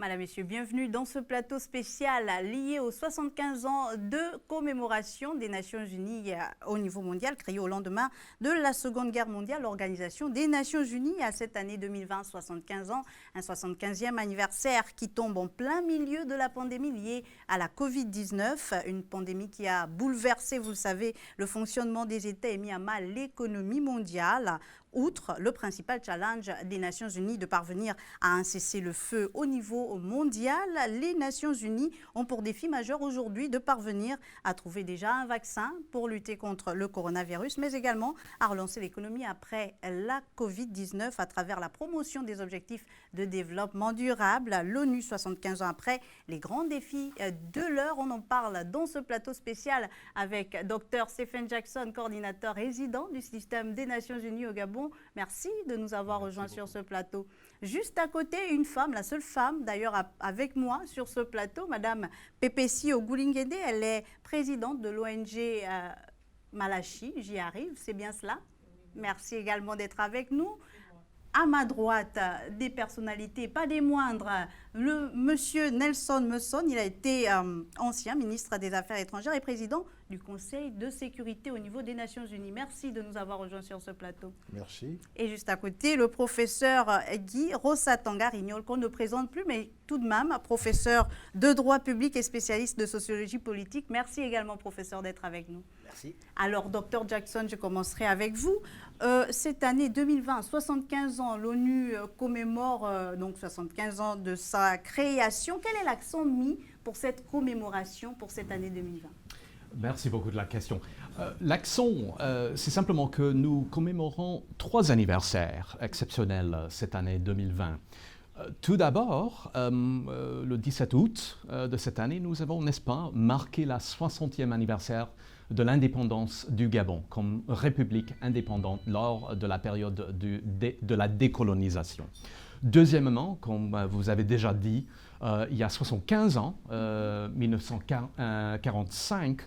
Madame, Messieurs, bienvenue dans ce plateau spécial lié aux 75 ans de commémoration des Nations Unies au niveau mondial, créé au lendemain de la Seconde Guerre mondiale. L'Organisation des Nations Unies a cette année 2020 75 ans, un 75e anniversaire qui tombe en plein milieu de la pandémie liée à la Covid-19, une pandémie qui a bouleversé, vous le savez, le fonctionnement des États et mis à mal l'économie mondiale. Outre le principal challenge des Nations Unies de parvenir à un cessez-le-feu au niveau mondial, les Nations Unies ont pour défi majeur aujourd'hui de parvenir à trouver déjà un vaccin pour lutter contre le coronavirus, mais également à relancer l'économie après la Covid-19 à travers la promotion des objectifs de développement durable. L'ONU, 75 ans après, les grands défis de l'heure. On en parle dans ce plateau spécial avec Dr Stephen Jackson, coordinateur résident du système des Nations Unies au Gabon. Merci de nous avoir rejoints sur ce plateau. Juste à côté, une femme, la seule femme d'ailleurs avec moi sur ce plateau, Madame Pepesi Ogulingede. Elle est présidente de l'ONG Malachi, j'y arrive, c'est bien cela. Merci également d'être avec nous. À ma droite, des personnalités, pas des moindres, le monsieur Nelson Musson, il a été ancien ministre des Affaires étrangères et président du Conseil de sécurité au niveau des Nations Unies. Merci de nous avoir rejoints sur ce plateau. Merci. Et juste à côté, le professeur Guy Rosatanga-Rignol, qu'on ne présente plus, mais tout de même, professeur de droit public et spécialiste de sociologie politique. Merci également, professeur, d'être avec nous. Merci. Alors, docteur Jackson, je commencerai avec vous. Cette année 2020, 75 ans, l'ONU commémore donc 75 ans de sa création. Quel est l'accent mis pour cette commémoration pour cette année 2020 ? Merci beaucoup de la question. L'accent, c'est simplement que nous commémorons 3 anniversaires exceptionnels cette année 2020. Tout d'abord, le 17 août de cette année, nous avons, n'est-ce pas, marqué la 60e anniversaire de l'indépendance du Gabon comme république indépendante lors de la période de la décolonisation. Deuxièmement, comme vous avez déjà dit, il y a 75 ans, 1945,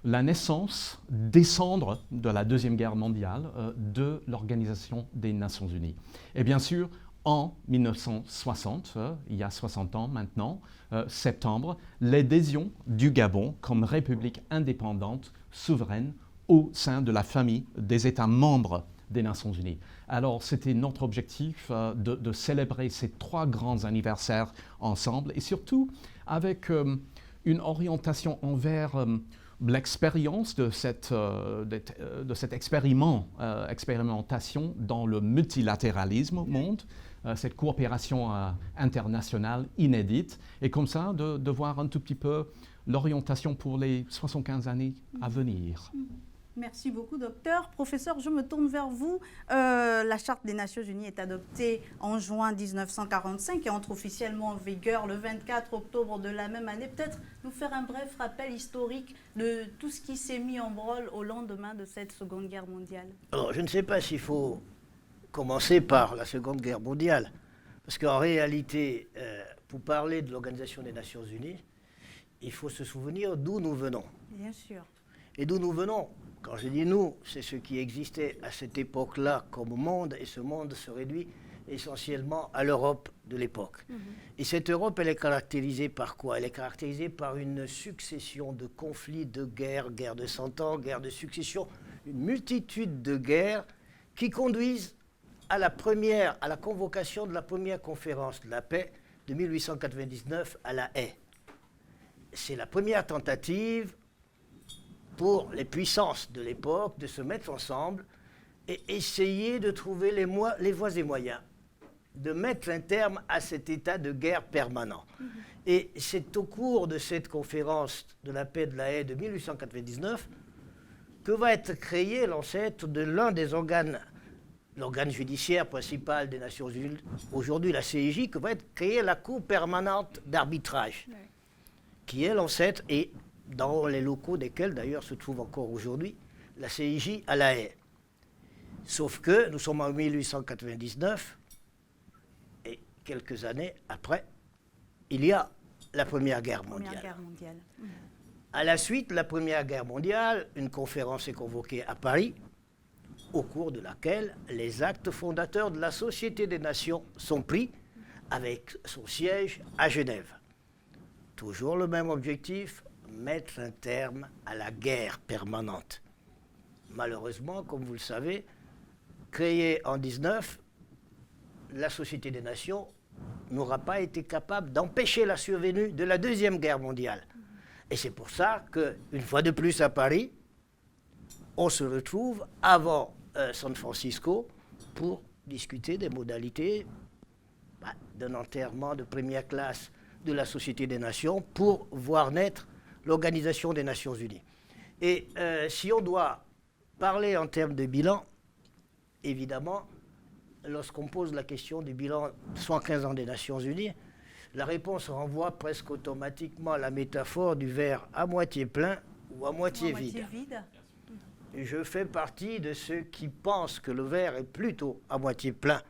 la naissance, décembre de la Deuxième Guerre mondiale, de l'Organisation des Nations Unies. Et bien sûr, en 1960, il y a 60 ans maintenant, septembre, l'adhésion du Gabon comme république indépendante, souveraine, au sein de la famille des États membres des Nations Unies. Alors, c'était notre objectif de célébrer ces 3 grands anniversaires ensemble et surtout avec une orientation envers l'expérience de cette expérimentation dans le multilatéralisme au monde, cette coopération internationale inédite, et comme ça de voir un tout petit peu l'orientation pour les 75 années à venir. Merci beaucoup, docteur. Professeur, je me tourne vers vous. La Charte des Nations Unies est adoptée en juin 1945 et entre officiellement en vigueur le 24 octobre de la même année. Peut-être nous faire un bref rappel historique de tout ce qui s'est mis en branle au lendemain de cette Seconde Guerre mondiale. Alors, je ne sais pas s'il faut commencer par la Seconde Guerre mondiale, parce qu'en réalité, pour parler de l'Organisation des Nations Unies, il faut se souvenir d'où nous venons. Bien sûr. Et d'où nous venons, quand je dis nous, c'est ce qui existait à cette époque-là comme monde, et ce monde se réduit essentiellement à l'Europe de l'époque. Et cette Europe, elle est caractérisée par quoi? Elle est caractérisée par une succession de conflits, de guerres, guerre de 100 ans, guerre de succession, une multitude de guerres qui conduisent à la convocation de la première conférence de la paix de 1899 à La Haye. C'est la première tentative pour les puissances de l'époque de se mettre ensemble et essayer de trouver les voies et moyens de mettre un terme à cet état de guerre permanent. Et c'est au cours de cette conférence de la paix de La Haye de 1899 que va être créé l'ancêtre de l'un des organes, l'organe judiciaire principal des Nations Unies, aujourd'hui la CIJ, que va être créée la Cour permanente d'arbitrage, qui est l'ancêtre et dans les locaux desquels d'ailleurs se trouve encore aujourd'hui la CIJ à La Haye. Sauf que nous sommes en 1899 et quelques années après, il y a la Première Guerre mondiale. À la suite de la Première Guerre mondiale, une conférence est convoquée à Paris, au cours de laquelle les actes fondateurs de la Société des Nations sont pris, avec son siège à Genève. Toujours le même objectif, mettre un terme à la guerre permanente. Malheureusement, comme vous le savez, créée en 19, la Société des Nations n'aura pas été capable d'empêcher la survenue de la Deuxième Guerre mondiale. Et c'est pour ça qu'une fois de plus à Paris, on se retrouve avant San Francisco pour discuter des modalités d'un enterrement de première classe de la Société des Nations pour voir naître l'Organisation des Nations Unies. Et si on doit parler en termes de bilan, évidemment, lorsqu'on pose la question du bilan 115 ans des Nations Unies, la réponse renvoie presque automatiquement à la métaphore du verre à moitié plein ou à moitié vide. Et je fais partie de ceux qui pensent que le verre est plutôt à moitié plein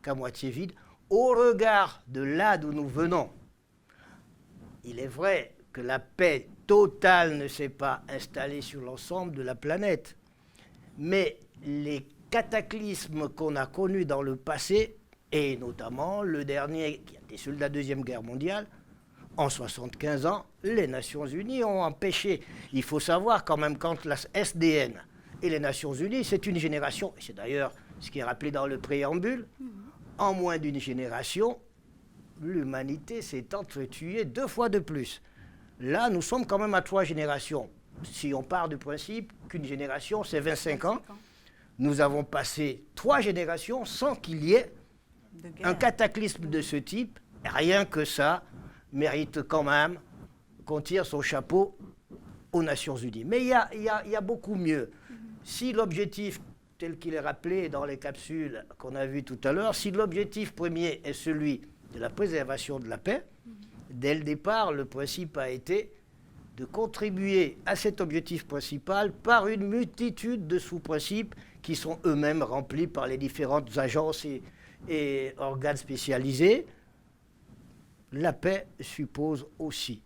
qu'à moitié vide, au regard de là d'où nous venons. Il est vrai que la paix totale ne s'est pas installée sur l'ensemble de la planète, mais les cataclysmes qu'on a connus dans le passé, et notamment le dernier qui a été celui de la Deuxième Guerre mondiale, en 75 ans, les Nations Unies ont empêché. Il faut savoir quand même, quand la SDN et les Nations Unies, c'est une génération, et c'est d'ailleurs ce qui est rappelé dans le préambule, en moins d'une génération, l'humanité s'est entretuée 2 fois de plus. Là, nous sommes quand même à 3 générations. Si on part du principe qu'une génération, c'est 25 ans, nous avons passé 3 générations sans qu'il y ait un cataclysme de ce type. Rien que ça mérite quand même qu'on tire son chapeau aux Nations Unies. Mais il y a beaucoup mieux. Si l'objectif, tel qu'il est rappelé dans les capsules qu'on a vues tout à l'heure, si l'objectif premier est celui de la préservation de la paix, dès le départ, le principe a été de contribuer à cet objectif principal par une multitude de sous-principes qui sont eux-mêmes remplis par les différentes agences et organes spécialisés. La paix suppose aussi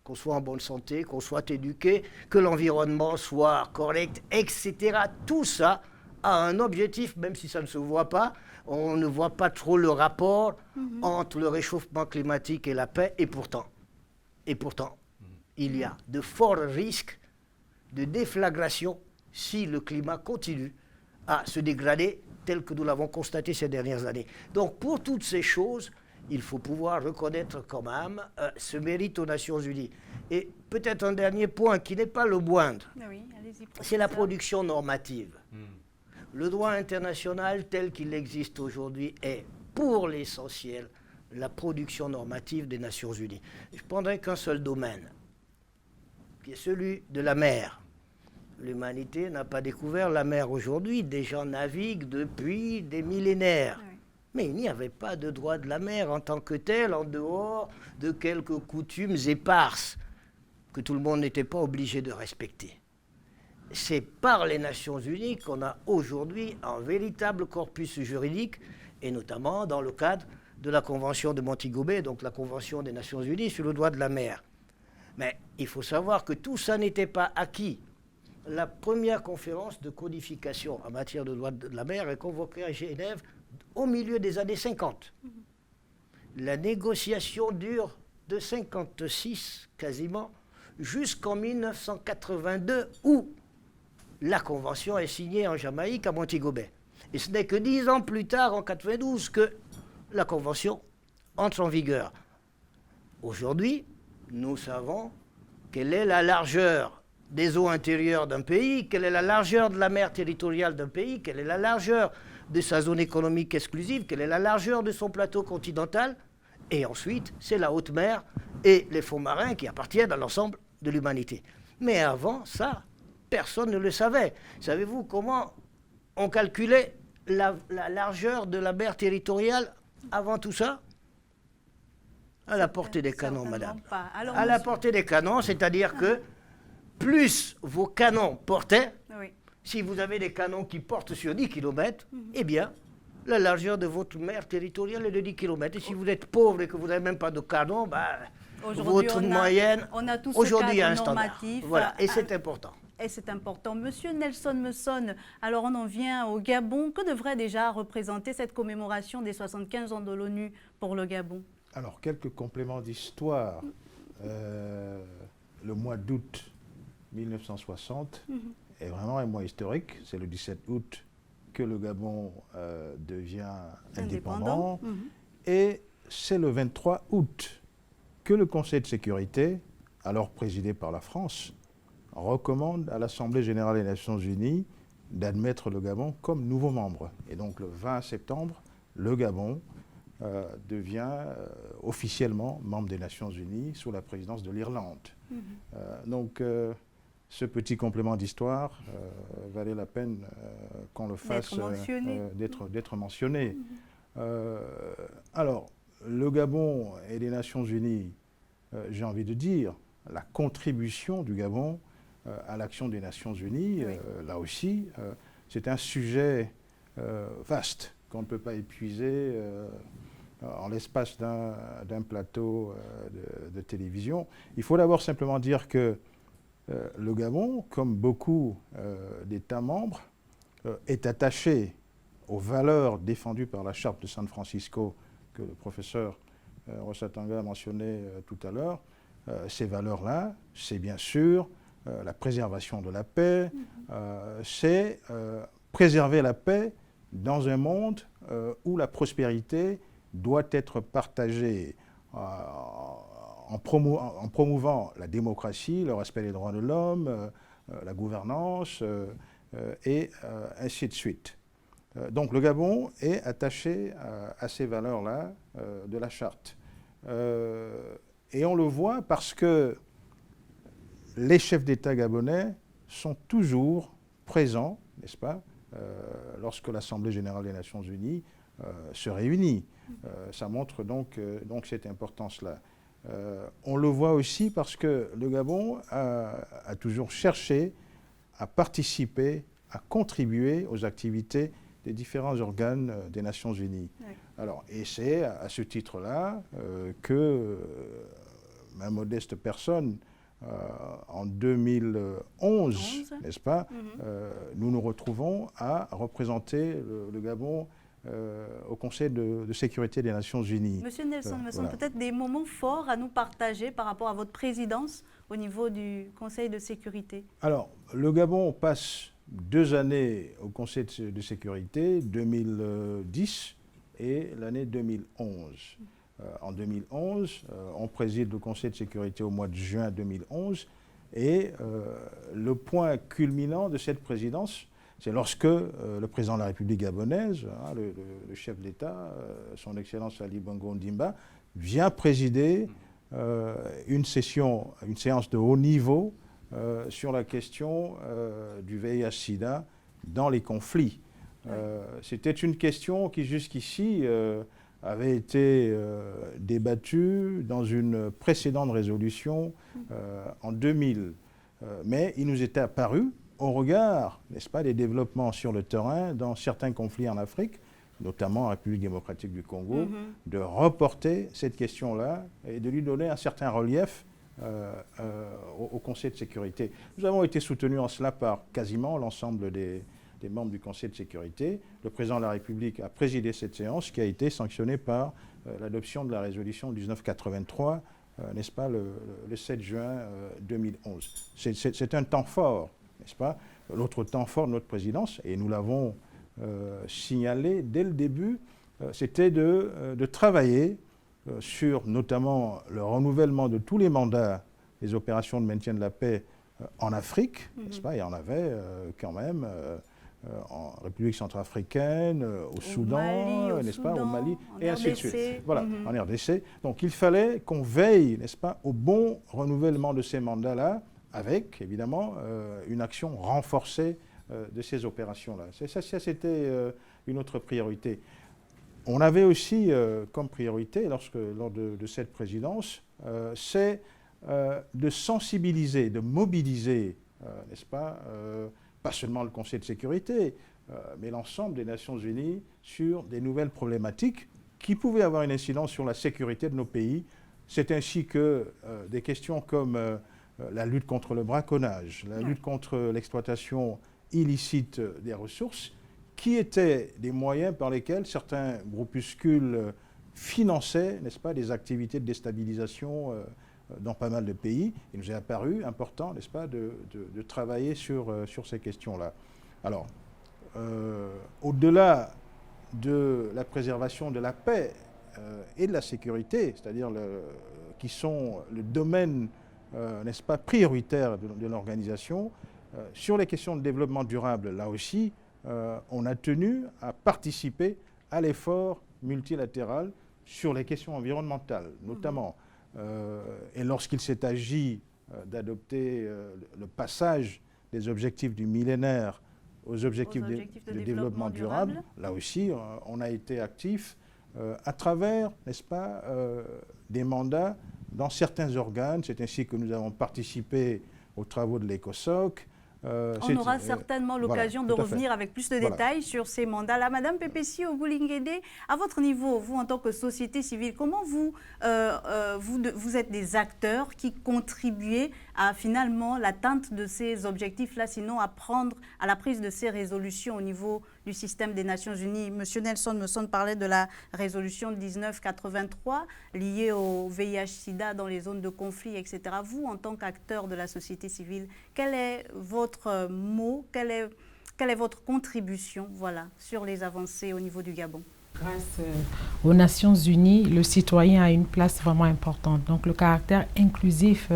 qu'on soit en bonne santé, qu'on soit éduqué, que l'environnement soit correct, etc. Tout ça a un objectif, même si ça ne se voit pas. On ne voit pas trop le rapport entre le réchauffement climatique et la paix. Et pourtant, il y a de forts risques de déflagration si le climat continue à se dégrader tel que nous l'avons constaté ces dernières années. Donc pour toutes ces choses, il faut pouvoir reconnaître quand même ce mérite aux Nations Unies. Et peut-être un dernier point qui n'est pas le moindre, c'est la production normative. Le droit international tel qu'il existe aujourd'hui est, pour l'essentiel, la production normative des Nations Unies. Je prendrai qu'un seul domaine, qui est celui de la mer. L'humanité n'a pas découvert la mer aujourd'hui, des gens naviguent depuis des millénaires. Mais il n'y avait pas de droit de la mer en tant que tel, en dehors de quelques coutumes éparses que tout le monde n'était pas obligé de respecter. C'est par les Nations Unies qu'on a aujourd'hui un véritable corpus juridique, et notamment dans le cadre de la Convention de Montego Bay, donc la Convention des Nations Unies sur le droit de la mer. Mais il faut savoir que tout ça n'était pas acquis. La première conférence de codification en matière de droit de la mer est convoquée à Genève au milieu des années 50. La négociation dure de 1956 quasiment jusqu'en 1982 où la convention est signée en Jamaïque à Montego Bay. Et ce n'est que 10 ans plus tard, en 1992, que la convention entre en vigueur. Aujourd'hui, nous savons quelle est la largeur des eaux intérieures d'un pays, quelle est la largeur de la mer territoriale d'un pays, quelle est la largeur de sa zone économique exclusive, quelle est la largeur de son plateau continental. Et ensuite, c'est la haute mer et les fonds marins qui appartiennent à l'ensemble de l'humanité. Mais avant ça, personne ne le savait. Savez-vous comment on calculait la largeur de la mer territoriale avant tout ça? À la portée des canons, madame. À la portée des canons, c'est-à-dire que plus vos canons portaient, si vous avez des canons qui portent sur 10 km, eh bien, la largeur de votre mer territoriale est de 10 km. Et si vous êtes pauvre et que vous n'avez même pas de canon, votre moyenne, on a tous aujourd'hui, il y a un normatif. standard. Voilà, et c'est important. Et c'est important. Monsieur Nelson Messon, alors on en vient au Gabon. Que devrait déjà représenter cette commémoration des 75 ans de l'ONU pour le Gabon? Alors, quelques compléments d'histoire. Le mois d'août 1960 est vraiment un mois historique. C'est le 17 août que le Gabon devient indépendant. Et c'est le 23 août que le Conseil de sécurité, alors présidé par la France, recommande à l'Assemblée générale des Nations unies d'admettre le Gabon comme nouveau membre. Et donc le 20 septembre, le Gabon devient officiellement membre des Nations unies sous la présidence de l'Irlande. Donc ce petit complément d'histoire valait la peine qu'on le fasse, d'être mentionné. Alors, le Gabon et les Nations unies, j'ai envie de dire, la contribution du Gabon à l'action des Nations unies, là aussi, c'est un sujet vaste qu'on ne peut pas épuiser en l'espace d'un plateau de télévision. Il faut d'abord simplement dire que le Gabon, comme beaucoup d'États membres, est attaché aux valeurs défendues par la Charte de San Francisco que le professeur Rossatanga a mentionné tout à l'heure. Ces valeurs-là, c'est bien sûr la préservation de la paix, c'est préserver la paix dans un monde où la prospérité doit être partagée en promouvant la démocratie, le respect des droits de l'homme, la gouvernance, et ainsi de suite. Donc le Gabon est attaché à ces valeurs-là de la charte. Et on le voit parce que les chefs d'État gabonais sont toujours présents, n'est-ce pas, lorsque l'Assemblée générale des Nations unies se réunit. Ça montre donc cette importance-là. On le voit aussi parce que le Gabon a toujours cherché à participer, à contribuer aux activités des différents organes des Nations unies. Oui. Alors, et c'est à ce titre-là que ma modeste personne, en 2011, n'est-ce pas, nous nous retrouvons à représenter le Gabon au Conseil de sécurité des Nations unies. Monsieur Nelson Messon, peut-être des moments forts à nous partager par rapport à votre présidence au niveau du Conseil de sécurité. Alors, le Gabon passe 2 années au Conseil de sécurité, 2010 et l'année 2011. En 2011, on préside le Conseil de sécurité au mois de juin 2011 et le point culminant de cette présidence, c'est lorsque le président de la République gabonaise, le chef d'État, son Excellence Ali Bongo Ondimba, vient présider une séance de haut niveau sur la question du VIH-Sida dans les conflits. C'était une question qui jusqu'ici avait été débattue dans une précédente résolution en 2000. Mais il nous était apparu, au regard, n'est-ce pas, des développements sur le terrain dans certains conflits en Afrique, notamment en République démocratique du Congo, de reporter cette question-là et de lui donner un certain relief au Conseil de sécurité. Nous avons été soutenus en cela par quasiment l'ensemble des membres du Conseil de sécurité. Le président de la République a présidé cette séance qui a été sanctionnée par l'adoption de la résolution 1983, n'est-ce pas, le 7 juin 2011. C'est un temps fort, n'est-ce pas? L'autre temps fort de notre présidence, et nous l'avons signalé dès le début, c'était de travailler sur notamment le renouvellement de tous les mandats des opérations de maintien de la paix en Afrique, n'est-ce pas? Il y en avait quand même en République centrafricaine, au Soudan, n'est-ce pas, au Mali, et ainsi de suite. Voilà, en RDC. Donc il fallait qu'on veille, n'est-ce pas, au bon renouvellement de ces mandats-là, avec évidemment une action renforcée de ces opérations-là. Ça c'était une autre priorité. On avait aussi comme priorité, lors de cette présidence, c'est de sensibiliser, de mobiliser, n'est-ce pas, pas seulement le Conseil de sécurité, mais l'ensemble des Nations unies sur des nouvelles problématiques qui pouvaient avoir une incidence sur la sécurité de nos pays. C'est ainsi que des questions comme la lutte contre le braconnage, la lutte contre l'exploitation illicite des ressources, qui étaient des moyens par lesquels certains groupuscules finançaient, n'est-ce pas, des activités de déstabilisation dans pas mal de pays. Il nous est apparu important, n'est-ce pas, de travailler sur ces questions-là. Alors, au-delà de la préservation de la paix et de la sécurité, c'est-à-dire qui sont le domaine, n'est-ce pas, prioritaire de l'organisation, sur les questions de développement durable, là aussi, on a tenu à participer à l'effort multilatéral sur les questions environnementales, notamment. Et lorsqu'il s'est agi d'adopter le passage des objectifs du millénaire aux objectifs de développement durable, là aussi, on a été actif à travers, n'est-ce pas, des mandats dans certains organes. C'est ainsi que nous avons participé aux travaux de l'ECOSOC. On aura certainement l'occasion de revenir avec plus de détails sur ces mandats-là. Madame Pepesi Ogulinguédé, à votre niveau, vous en tant que société civile, comment vous êtes des acteurs qui contribuez à finalement l'atteinte de ces objectifs-là, sinon à la prise de ces résolutions au niveau du système des Nations Unies? Monsieur Nelson Musson parlait de la résolution 1983 liée au VIH-Sida dans les zones de conflit, etc. Vous, en tant qu'acteur de la société civile, quel est votre mot, quelle est votre contribution, voilà, sur les avancées au niveau du Gabon? Grâce aux Nations Unies, le citoyen a une place vraiment importante. Donc le caractère inclusif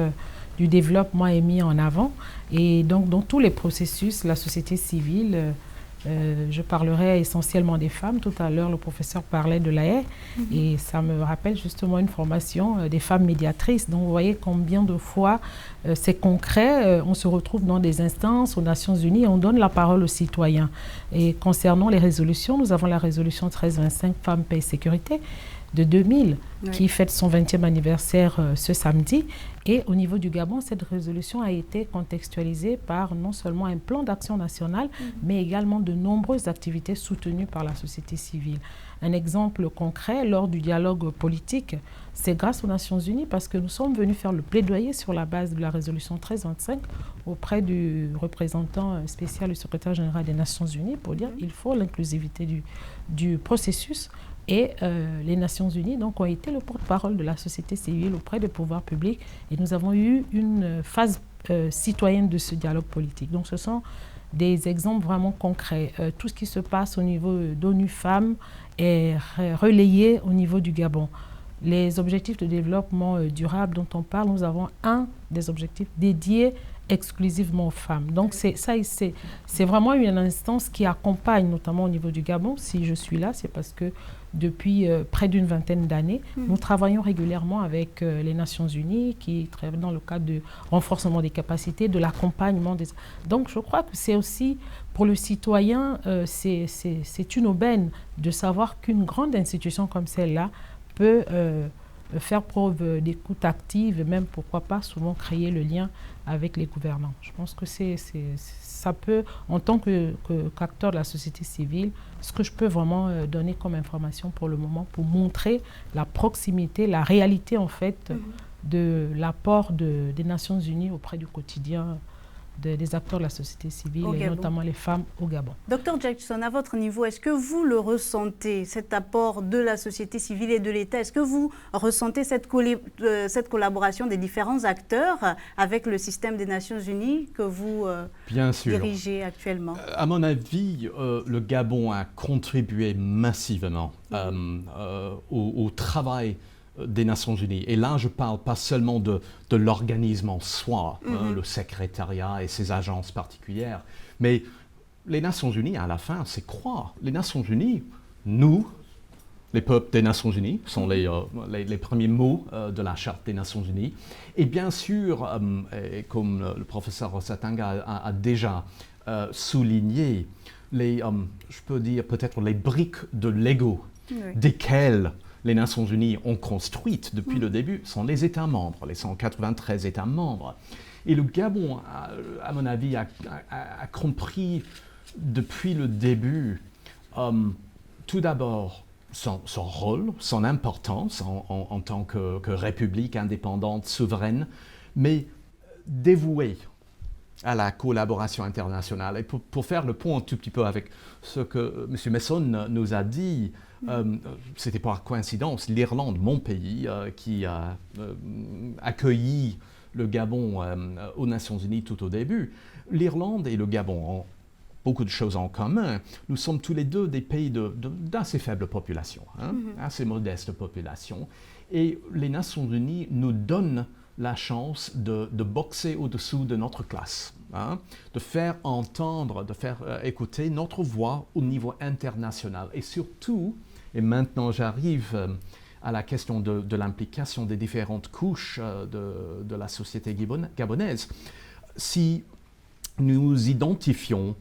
du développement est mis en avant. Et donc dans tous les processus, la société civile, je parlerai essentiellement des femmes. Tout à l'heure, le professeur parlait de la haie. Et ça me rappelle justement une formation des femmes médiatrices. Donc vous voyez combien de fois c'est concret. On se retrouve dans des instances aux Nations Unies et on donne la parole aux citoyens. Et concernant les résolutions, nous avons la résolution 1325 Femmes, Paix et Sécurité de 2000 qui fête son 20e anniversaire ce samedi. Et au niveau du Gabon, cette résolution a été contextualisée par non seulement un plan d'action national, mais également de nombreuses activités soutenues par la société civile. Un exemple concret, lors du dialogue politique, c'est grâce aux Nations Unies parce que nous sommes venus faire le plaidoyer sur la base de la résolution 1325 auprès du représentant spécial du secrétaire général des Nations Unies pour dire qu'il faut l'inclusivité du processus. Et les Nations Unies donc, ont été le porte-parole de la société civile auprès des pouvoirs publics et nous avons eu une phase citoyenne de ce dialogue politique. Donc ce sont des exemples vraiment concrets. Tout ce qui se passe au niveau d'ONU Femmes est relayé au niveau du Gabon. Les objectifs de développement durable dont on parle, nous avons un des objectifs dédiés exclusivement aux femmes. Donc c'est vraiment une instance qui accompagne, notamment au niveau du Gabon. Si je suis là, c'est parce que depuis près d'une vingtaine d'années, nous travaillons régulièrement avec les Nations Unies qui travaillent dans le cadre du renforcement des capacités, de l'accompagnement des... Donc je crois que c'est aussi, pour le citoyen, c'est une aubaine de savoir qu'une grande institution comme celle-là peut faire preuve d'écoute active et même, pourquoi pas, souvent créer le lien avec les gouvernants. Je pense que ça peut, en tant qu'acteur de la société civile, ce que je peux vraiment donner comme information pour le moment, pour montrer la proximité, la réalité en fait de l'apport des Nations Unies auprès du quotidien des acteurs de la société civile et notamment les femmes au Gabon. Docteur Jackson, à votre niveau, est-ce que vous le ressentez, cet apport de la société civile et de l'État? Est-ce que vous ressentez cette collaboration des différents acteurs avec le système des Nations Unies que vous dirigez actuellement? À mon avis, le Gabon a contribué massivement au travail des Nations Unies. Et là, je ne parle pas seulement de l'organisme en soi, le secrétariat et ses agences particulières, mais les Nations Unies, à la fin, c'est quoi? Les Nations Unies, nous, les peuples des Nations Unies, sont les premiers mots de la Charte des Nations Unies. Et bien sûr, et comme le professeur Rosatanga a déjà souligné, je peux dire peut-être les briques de Lego, desquelles les Nations Unies ont construites depuis le début sont les États membres, les 193 États membres. Et le Gabon, à mon avis, a compris depuis le début, tout d'abord, son rôle, son importance en tant que république indépendante, souveraine, mais dévoués à la collaboration internationale. Et pour faire le point un tout petit peu avec ce que M. Messon nous a dit, c'était par coïncidence l'Irlande, mon pays, qui a accueilli le Gabon aux Nations Unies tout au début. L'Irlande et le Gabon ont beaucoup de choses en commun. Nous sommes tous les deux des pays d'assez faible population, assez modeste population. Et les Nations Unies nous donnent la chance de boxer au-dessous de notre classe, de faire entendre, de faire écouter notre voix au niveau international. Et surtout, et maintenant j'arrive à la question de l'implication des différentes couches de la société gabonaise, si nous identifions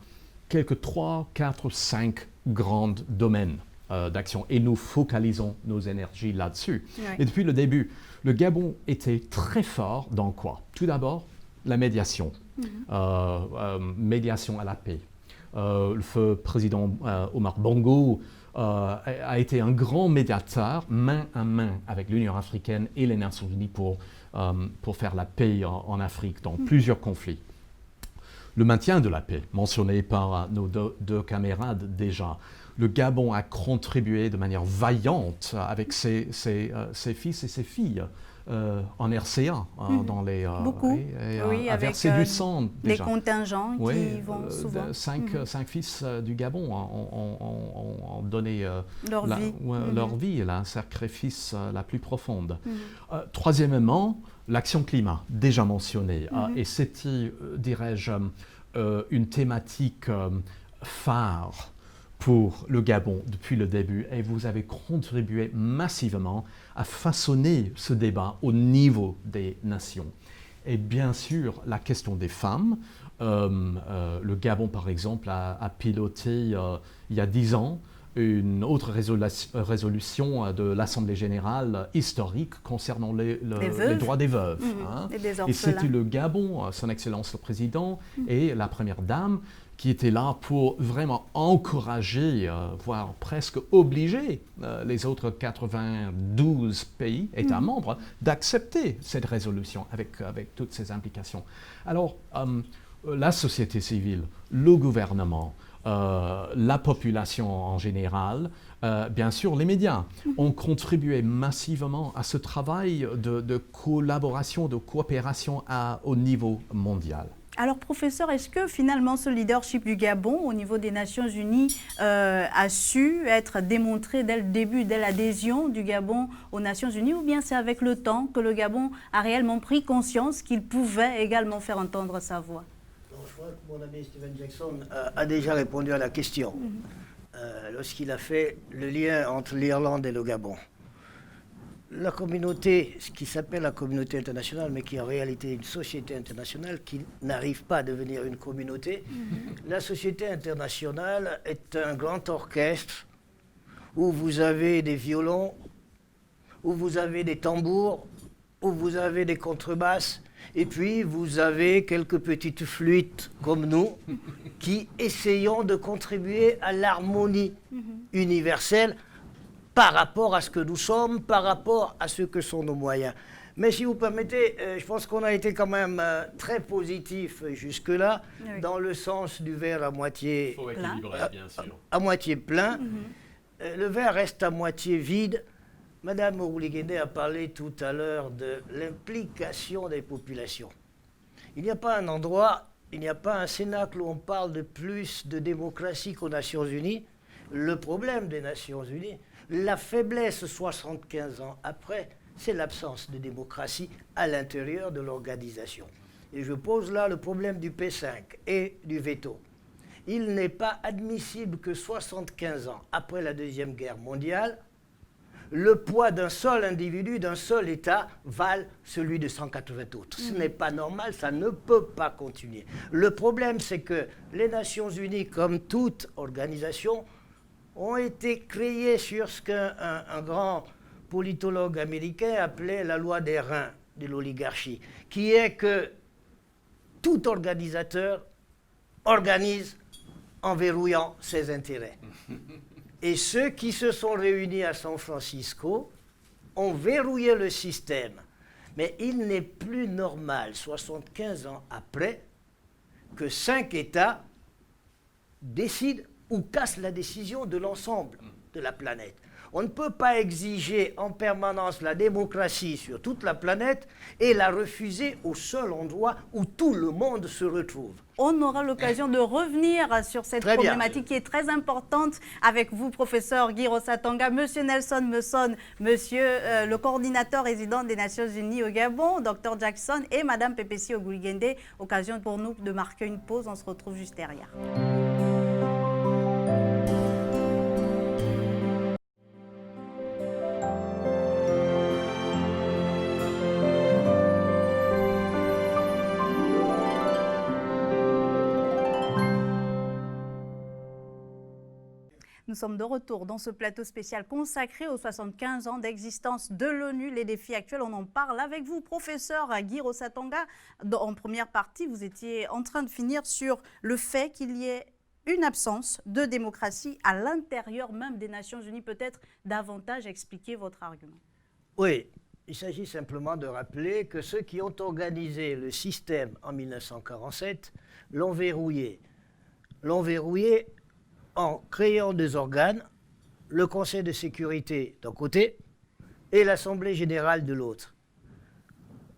quelques 3, 4, 5 grands domaines d'action et nous focalisons nos énergies là-dessus. Oui. Et depuis le début, le Gabon était très fort dans quoi? Tout d'abord, la médiation, médiation à la paix. Le feu président Omar Bongo a été un grand médiateur, main à main avec l'Union africaine et les Nations Unies pour faire la paix en Afrique dans plusieurs conflits. Le maintien de la paix, mentionné par nos deux camarades déjà. Le Gabon a contribué de manière vaillante avec ses fils et ses filles en RCA, dans les... Beaucoup, oui, à verser du sang déjà. Les contingents qui vont souvent... Cinq fils du Gabon ont donné leur vie, la sacrifice la plus profonde. Troisièmement, l'action climat, déjà mentionnée. Et c'était, dirais-je, une thématique phare pour le Gabon depuis le début, et vous avez contribué massivement à façonner ce débat au niveau des nations. Et bien sûr, la question des femmes, le Gabon par exemple a piloté il y a 10 ans une autre résolution de l'Assemblée générale historique concernant les droits des veuves. Et c'était le Gabon, son Excellence le Président et la Première Dame, qui étaient là pour vraiment encourager, voire presque obliger les autres 92 pays, États membres, d'accepter cette résolution avec toutes ses implications. Alors, la société civile, le gouvernement, la population en général, bien sûr les médias, ont contribué massivement à ce travail de collaboration, de coopération au niveau mondial. Alors, professeur, est-ce que finalement ce leadership du Gabon au niveau des Nations Unies a su être démontré dès le début, dès l'adhésion du Gabon aux Nations Unies, ou bien c'est avec le temps que le Gabon a réellement pris conscience qu'il pouvait également faire entendre sa voix? Je crois que mon ami Stephen Jackson a déjà répondu à la question lorsqu'il a fait le lien entre l'Irlande et le Gabon. La communauté, ce qui s'appelle la communauté internationale, mais qui est en réalité une société internationale qui n'arrive pas à devenir une communauté, la société internationale est un grand orchestre où vous avez des violons, où vous avez des tambours, où vous avez des contrebasses, et puis vous avez quelques petites flûtes comme nous qui essayons de contribuer à l'harmonie universelle par rapport à ce que nous sommes, par rapport à ce que sont nos moyens. Mais si vous permettez, je pense qu'on a été quand même très positif jusque-là, dans le sens du verre à moitié plein. À moitié plein. Le verre reste à moitié vide. Madame Ouligende a parlé tout à l'heure de l'implication des populations. Il n'y a pas un endroit, il n'y a pas un cénacle où on parle de plus de démocratie qu'aux Nations Unies. Le problème des Nations Unies, la faiblesse 75 ans après, c'est l'absence de démocratie à l'intérieur de l'organisation. Et je pose là le problème du P5 et du veto. Il n'est pas admissible que 75 ans après la Deuxième Guerre mondiale, le poids d'un seul individu, d'un seul État, vale celui de 180 autres. Ce n'est pas normal, ça ne peut pas continuer. Le problème, c'est que les Nations Unies, comme toute organisation, ont été créées sur ce qu'un grand politologue américain appelait la loi des reins de l'oligarchie, qui est que tout organisateur organise en verrouillant ses intérêts. Et ceux qui se sont réunis à San Francisco ont verrouillé le système. Mais il n'est plus normal, 75 ans après, que 5 États décident ou cassent la décision de l'ensemble de la planète. On ne peut pas exiger en permanence la démocratie sur toute la planète et la refuser au seul endroit où tout le monde se retrouve. On aura l'occasion de revenir sur cette problématique qui est très importante avec vous, professeur Guy Rossatanga, monsieur Nelson Messon, monsieur le coordinateur résident des Nations Unies au Gabon, Dr Jackson et madame Pepesi Ogouligende. Occasion pour nous de marquer une pause, on se retrouve juste derrière. Nous sommes de retour dans ce plateau spécial consacré aux 75 ans d'existence de l'ONU, les défis actuels. On en parle avec vous, professeur Guy Rossatanga. En première partie, vous étiez en train de finir sur le fait qu'il y ait une absence de démocratie à l'intérieur même des Nations Unies. Peut-être davantage expliquer votre argument. Oui, il s'agit simplement de rappeler que ceux qui ont organisé le système en 1947 l'ont verrouillé. L'ont verrouillé en créant des organes, le Conseil de sécurité d'un côté et l'Assemblée générale de l'autre.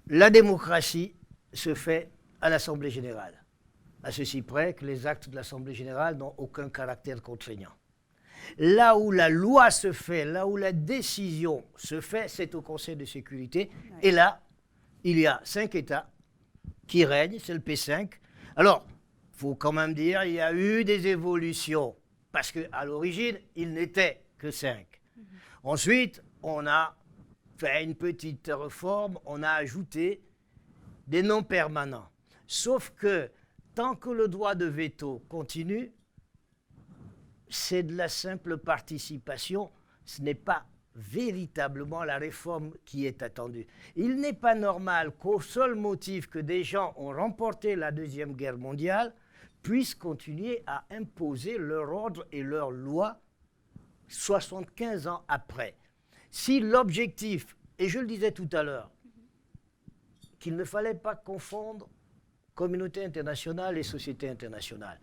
La démocratie se fait à l'Assemblée générale, à ceci près que les actes de l'Assemblée générale n'ont aucun caractère contraignant. Là où la loi se fait, là où la décision se fait, c'est au Conseil de sécurité. Oui. Et là, il y a 5 États qui règnent, c'est le P5. Alors, il faut quand même dire qu'il y a eu des évolutions. Parce qu'à l'origine, il n'était que 5. Ensuite, on a fait une petite réforme, on a ajouté des noms permanents. Sauf que tant que le droit de veto continue, c'est de la simple participation, ce n'est pas véritablement la réforme qui est attendue. Il n'est pas normal qu'au seul motif que des gens ont remporté la Deuxième Guerre mondiale, puissent continuer à imposer leur ordre et leurs lois 75 ans après. Si l'objectif, et je le disais tout à l'heure, qu'il ne fallait pas confondre communauté internationale et société internationale.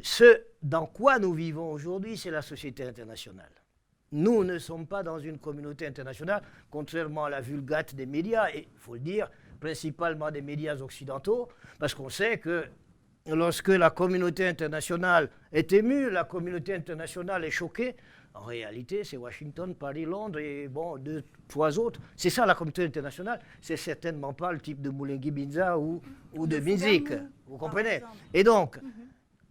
Ce dans quoi nous vivons aujourd'hui, c'est la société internationale. Nous ne sommes pas dans une communauté internationale, contrairement à la vulgate des médias, et il faut le dire, principalement des médias occidentaux, parce qu'on sait que lorsque la communauté internationale est émue, la communauté internationale est choquée. En réalité, c'est Washington, Paris, Londres et bon, 2, 3 autres. C'est ça la communauté internationale. C'est certainement pas le type de Moulenguy-Binza ou de Minzik. Vous comprenez? Et donc,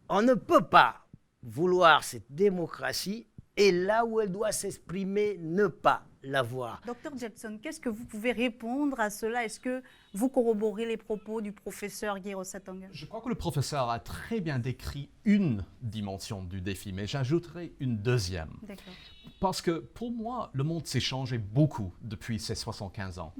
on ne peut pas vouloir cette démocratie et là où elle doit s'exprimer, ne pas l'avoir. Docteur Jackson, qu'est-ce que vous pouvez répondre à cela? Est-ce que vous corroborez les propos du professeur Guy Rossatanga? Je crois que le professeur a très bien décrit une dimension du défi, mais j'ajouterai une deuxième. D'accord. Parce que pour moi, le monde s'est changé beaucoup depuis ces 75 ans.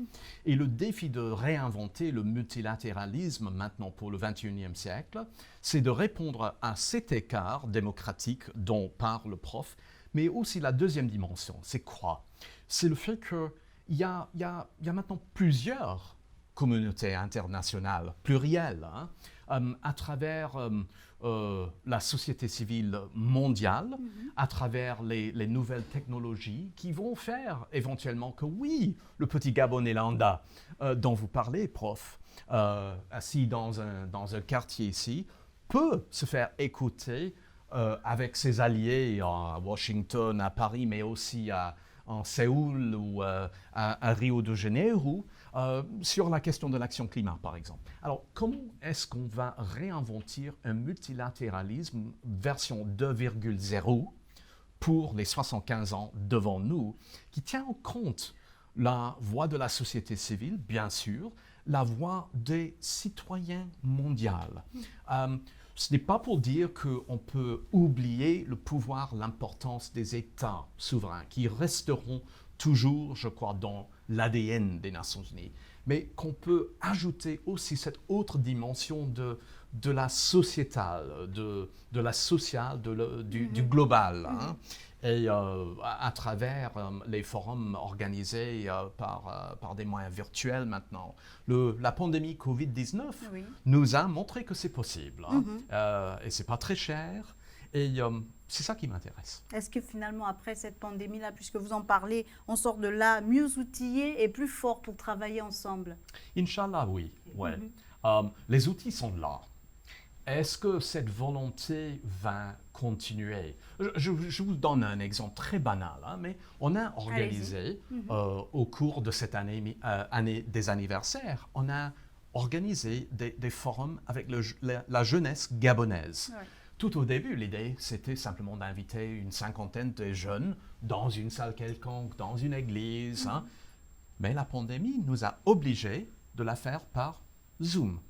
Et le défi de réinventer le multilatéralisme maintenant pour le 21e siècle, c'est de répondre à cet écart démocratique dont parle le prof, mais aussi la deuxième dimension, c'est quoi? C'est le fait qu'il y a maintenant plusieurs communautés internationales, plurielles, à travers la société civile mondiale, à travers les nouvelles technologies qui vont faire éventuellement que oui, le petit Gabonais lambda dont vous parlez, prof, assis dans un quartier ici, peut se faire écouter avec ses alliés à Washington, à Paris, mais aussi en Séoul ou à Rio de Janeiro, sur la question de l'action climat, par exemple. Alors, comment est-ce qu'on va réinventer un multilatéralisme version 2.0 pour les 75 ans devant nous, qui tient en compte la voix de la société civile, bien sûr, la voix des citoyens mondiaux. Ce n'est pas pour dire qu'on peut oublier le pouvoir, l'importance des États souverains, qui resteront toujours, je crois, dans l'ADN des Nations Unies, mais qu'on peut ajouter aussi cette autre dimension de la sociétale, de la sociale, du global. Et à travers les forums organisés par des moyens virtuels maintenant, la pandémie Covid-19 nous a montré que c'est possible. Et c'est pas très cher. Et c'est ça qui m'intéresse. Est-ce que finalement, après cette pandémie-là, puisque vous en parlez, on sort de là mieux outillé et plus fort pour travailler ensemble? Inch'Allah, oui. Ouais. Les outils sont là. Est-ce que cette volonté va continuer? Je vous donne un exemple très banal, hein, mais on a organisé, au cours de cette année des anniversaires, on a organisé des forums avec la jeunesse gabonaise. Ouais. Tout au début, l'idée, c'était simplement d'inviter une cinquantaine de jeunes dans une salle quelconque, dans une église. Hein. Mais la pandémie nous a obligés de la faire par Zoom.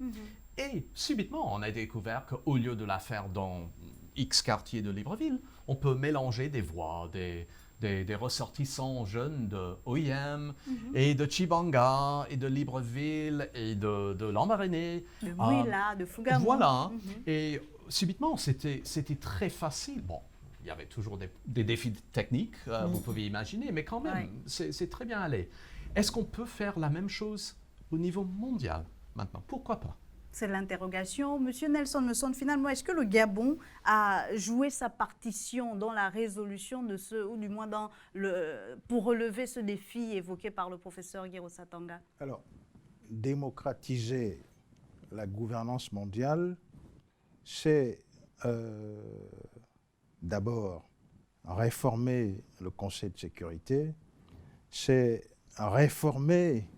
Et subitement, on a découvert qu'au lieu de la faire dans X quartier de Libreville, on peut mélanger des voix, des ressortissants jeunes de OIM et de Chibanga et de Libreville et de Lambaréné. De Mouila, de Fougamou. Voilà. Et subitement, c'était très facile. Bon, il y avait toujours des défis techniques, vous pouvez imaginer, mais quand même, c'est très bien allé. Est-ce qu'on peut faire la même chose au niveau mondial maintenant? Pourquoi pas? C'est l'interrogation. Monsieur Nelson Messon, finalement, est-ce que le Gabon a joué sa partition dans la résolution de ou du moins pour relever ce défi évoqué par le professeur Guirassy Tanga? Alors, démocratiser la gouvernance mondiale, c'est d'abord réformer le Conseil de sécurité, c'est réformer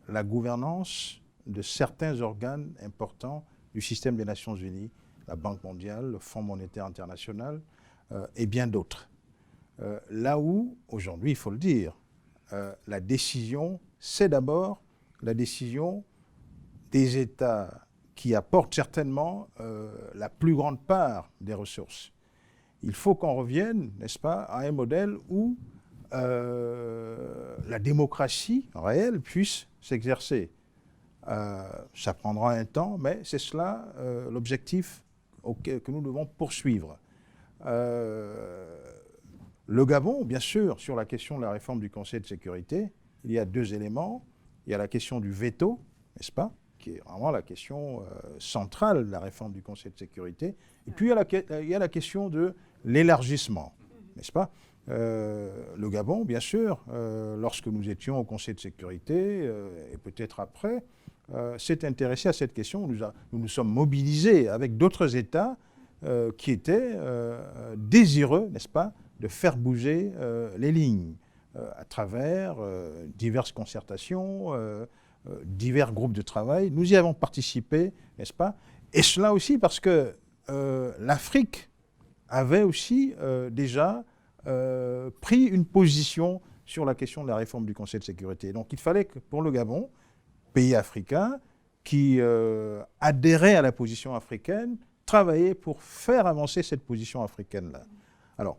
la gouvernance de certains organes importants du système des Nations Unies, la Banque mondiale, le Fonds monétaire international et bien d'autres. Là où, aujourd'hui, il faut le dire, la décision, c'est d'abord la décision des États qui apportent certainement la plus grande part des ressources. Il faut qu'on revienne, n'est-ce pas, à un modèle où la démocratie réelle puisse s'exercer. Ça prendra un temps, mais c'est cela l'objectif que nous devons poursuivre. Le Gabon, bien sûr, sur la question de la réforme du Conseil de sécurité, il y a deux éléments. Il y a la question du veto, n'est-ce pas, qui est vraiment la question centrale de la réforme du Conseil de sécurité. Et puis il y a la question de l'élargissement, n'est-ce pas. Le Gabon, bien sûr, lorsque nous étions au Conseil de sécurité, et peut-être après, s'est intéressé à cette question. Nous nous sommes mobilisés avec d'autres États qui étaient désireux, n'est-ce pas, de faire bouger les lignes à travers diverses concertations, divers groupes de travail. Nous y avons participé, n'est-ce pas? Et cela aussi parce que l'Afrique avait aussi déjà pris une position sur la question de la réforme du Conseil de sécurité. Donc il fallait que pour le Gabon, pays africain qui adhérait à la position africaine, travailler pour faire avancer cette position africaine-là. Alors,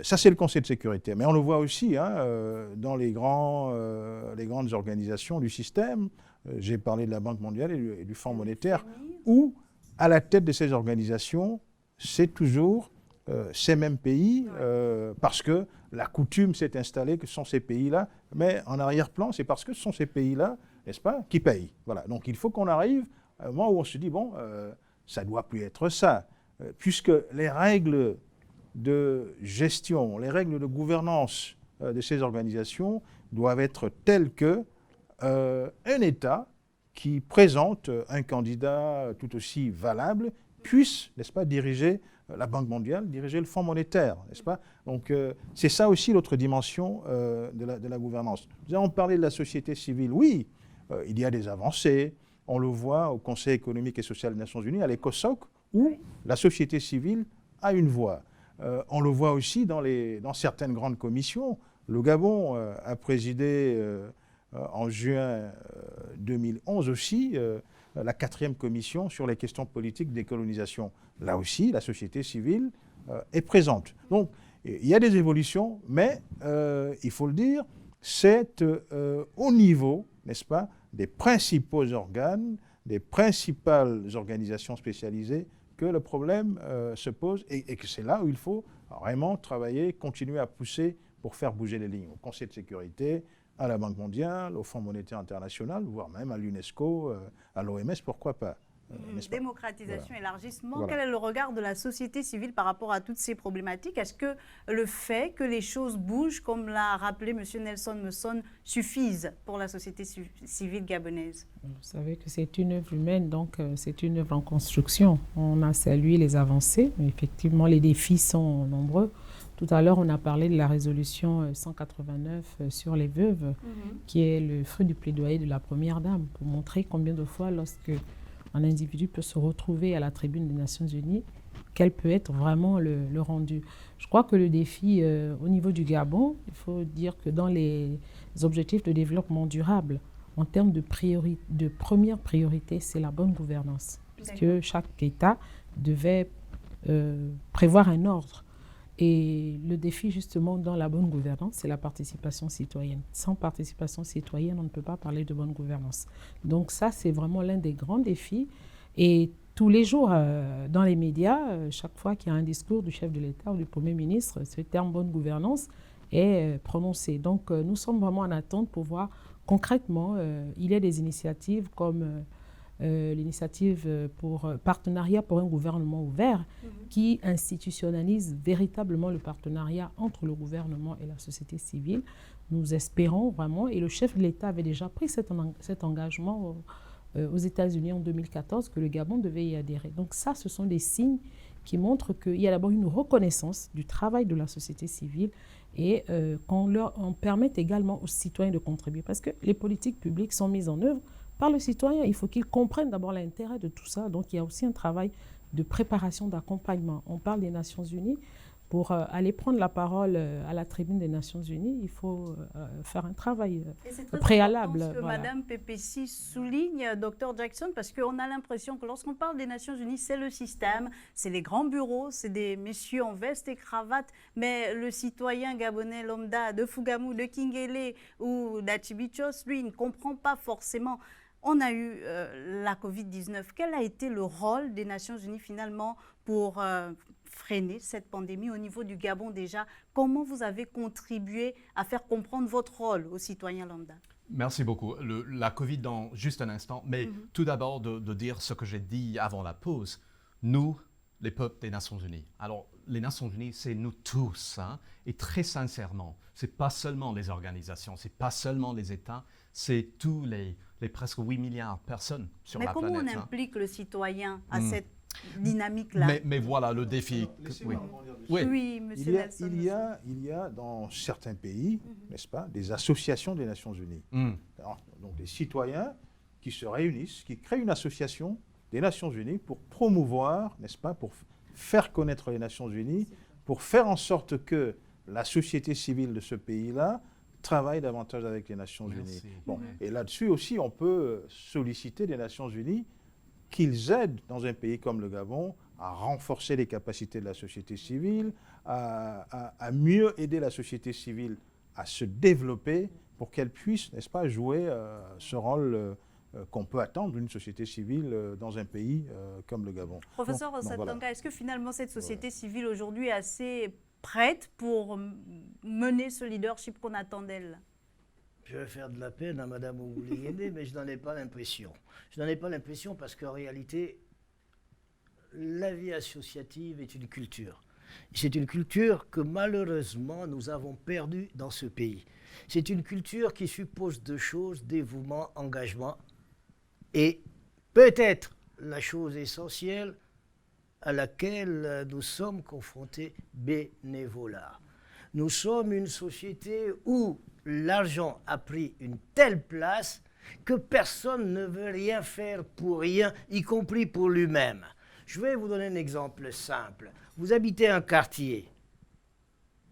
ça c'est le Conseil de sécurité, mais on le voit aussi dans les grandes organisations du système. J'ai parlé de la Banque mondiale et du Fonds monétaire, où à la tête de ces organisations, c'est toujours ces mêmes pays, parce que la coutume s'est installée que ce sont ces pays-là, mais en arrière-plan, c'est parce que ce sont ces pays-là, n'est-ce pas, qui payent. Voilà. Donc il faut qu'on arrive à un moment où on se dit, bon, ça ne doit plus être ça, puisque les règles de gestion, les règles de gouvernance de ces organisations doivent être telles que un État qui présente un candidat tout aussi valable puisse, n'est-ce pas, diriger la Banque mondiale, diriger le Fonds monétaire, n'est-ce pas? Donc c'est ça aussi l'autre dimension de la gouvernance. Nous avons parlé de la société civile. Oui, il y a des avancées. On le voit au Conseil économique et social des Nations Unies, à l'ECOSOC, où la société civile a une voix. On le voit aussi dans certaines grandes commissions. Le Gabon a présidé en juin 2011 aussi la 4e commission sur les questions politiques de décolonisation. Là aussi, la société civile est présente. Donc, il y a des évolutions, mais il faut le dire, c'est au niveau, n'est-ce pas, des principaux organes, des principales organisations spécialisées que le problème se pose et que c'est là où il faut vraiment travailler, continuer à pousser pour faire bouger les lignes. Au Conseil de sécurité, à la Banque mondiale, au Fonds monétaire international, voire même à l'UNESCO, à l'OMS, pourquoi pas. Démocratisation, voilà. élargissement. Voilà. Quel est le regard de la société civile par rapport à toutes ces problématiques? Est-ce que le fait que les choses bougent, comme l'a rappelé M. Nelson Messon, suffisent pour la société civile gabonaise? Vous savez que c'est une œuvre humaine, donc c'est une œuvre en construction. On a salué les avancées, mais effectivement les défis sont nombreux. Tout à l'heure, on a parlé de la résolution 189 sur les veuves, qui est le fruit du plaidoyer de la Première Dame, pour montrer combien de fois, lorsque un individu peut se retrouver à la tribune des Nations Unies, quel peut être vraiment le rendu. Je crois que le défi au niveau du Gabon, il faut dire que dans les objectifs de développement durable, en termes de première priorité, c'est la bonne gouvernance. Puisque chaque État devait prévoir un ordre. Et le défi, justement, dans la bonne gouvernance, c'est la participation citoyenne. Sans participation citoyenne, on ne peut pas parler de bonne gouvernance. Donc ça, c'est vraiment l'un des grands défis. Et tous les jours, dans les médias, chaque fois qu'il y a un discours du chef de l'État ou du Premier ministre, ce terme bonne gouvernance est prononcé. Donc nous sommes vraiment en attente pour voir concrètement, il y a des initiatives comme l'initiative pour partenariat pour un gouvernement ouvert qui institutionnalise véritablement le partenariat entre le gouvernement et la société civile. Nous espérons vraiment, et le chef de l'État avait déjà pris cet engagement aux États-Unis en 2014, que le Gabon devait y adhérer. Donc ça, ce sont des signes qui montrent qu'il y a d'abord une reconnaissance du travail de la société civile et qu'on permette également aux citoyens de contribuer. Parce que les politiques publiques sont mises en œuvre par le citoyen. Il faut qu'il comprenne d'abord l'intérêt de tout ça. Donc il y a aussi un travail de préparation, d'accompagnement. On parle des Nations Unies. Pour aller prendre la parole à la tribune des Nations Unies, il faut faire un travail préalable. C'est ce que Mme Pepesi souligne, Dr Jackson, parce qu'on a l'impression que lorsqu'on parle des Nations Unies, c'est le système, c'est les grands bureaux, c'est des messieurs en veste et cravate, mais le citoyen gabonais lambda de Fougamou, de Kingélé ou d'Achibichos, lui, il ne comprend pas forcément. On a eu la Covid-19. Quel a été le rôle des Nations Unies finalement pour freiner cette pandémie au niveau du Gabon déjà? Comment vous avez contribué à faire comprendre votre rôle aux citoyens lambda? Merci beaucoup. La Covid dans juste un instant, mais tout d'abord de dire ce que j'ai dit avant la pause. Nous, les peuples des Nations Unies. Alors, les Nations Unies, c'est nous tous, hein, et très sincèrement, c'est pas seulement les organisations, c'est pas seulement les États, c'est tous les presque 8 milliards de personnes sur la planète. Mais comment on implique le citoyen à cette dynamique-là? Mais voilà le défi. Oui, monsieur Nelson. Il y a dans certains pays, n'est-ce pas, des associations des Nations Unies. Alors, donc des citoyens qui se réunissent, qui créent une association des Nations Unies pour promouvoir, n'est-ce pas, pour faire connaître les Nations Unies, pour faire en sorte que la société civile de ce pays-là travaille davantage avec les Nations Unies. Bon, et là-dessus aussi, on peut solliciter les Nations Unies qu'ils aident dans un pays comme le Gabon à renforcer les capacités de la société civile, à mieux aider la société civile à se développer pour qu'elle puisse, n'est-ce pas, jouer ce rôle qu'on peut attendre d'une société civile dans un pays comme le Gabon. Professeur Satonga, est-ce que finalement cette société civile aujourd'hui est assez prête pour mener ce leadership qu'on attend d'elle? Je vais faire de la peine à Mme Ougouliéné, mais je n'en ai pas l'impression. Je n'en ai pas l'impression parce qu'en réalité, la vie associative est une culture. C'est une culture que malheureusement nous avons perdue dans ce pays. C'est une culture qui suppose deux choses, dévouement, engagement, et peut-être la chose essentielle à laquelle nous sommes confrontés, bénévolat. Nous sommes une société où l'argent a pris une telle place que personne ne veut rien faire pour rien, y compris pour lui-même. Je vais vous donner un exemple simple. Vous habitez un quartier